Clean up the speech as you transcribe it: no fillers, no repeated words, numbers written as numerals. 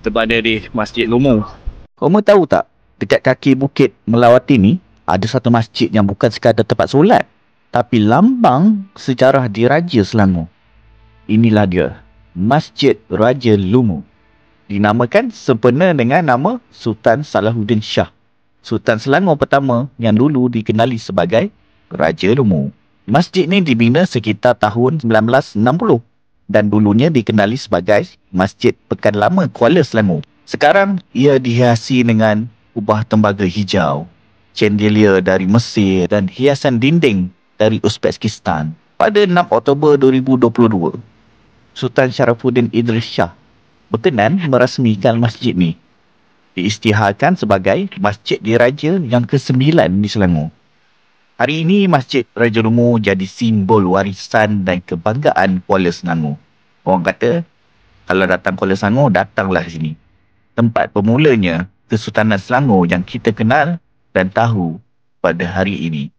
Berada di Masjid Lumu. Kamu tahu tak, dekat kaki Bukit Melawati ni, ada satu masjid yang bukan sekadar tempat solat, tapi lambang sejarah diraja Selangor. Inilah dia, Masjid Raja Lumu. Dinamakan sempena dengan nama Sultan Salahuddin Shah, Sultan Selangor pertama yang dulu dikenali sebagai Raja Lumu. Masjid ni dibina sekitar tahun 1960 dan dulunya dikenali sebagai Masjid Pekan Lama Kuala Selangor. Sekarang ia dihiasi dengan kubah tembaga hijau, chandelier dari Mesir dan hiasan dinding dari Uzbekistan. Pada 6 Oktober 2022, Sultan Sharafuddin Idris Shah berkenan merasmikan masjid ni. Diisytiharkan sebagai Masjid Diraja yang ke-9 di Selangor. Hari ini Masjid Raja Lumu jadi simbol warisan dan kebanggaan Kuala Selangor. Orang kata, kalau datang Kuala Selangor, datanglah sini. Tempat bermulanya Kesultanan Selangor yang kita kenal dan tahu pada hari ini.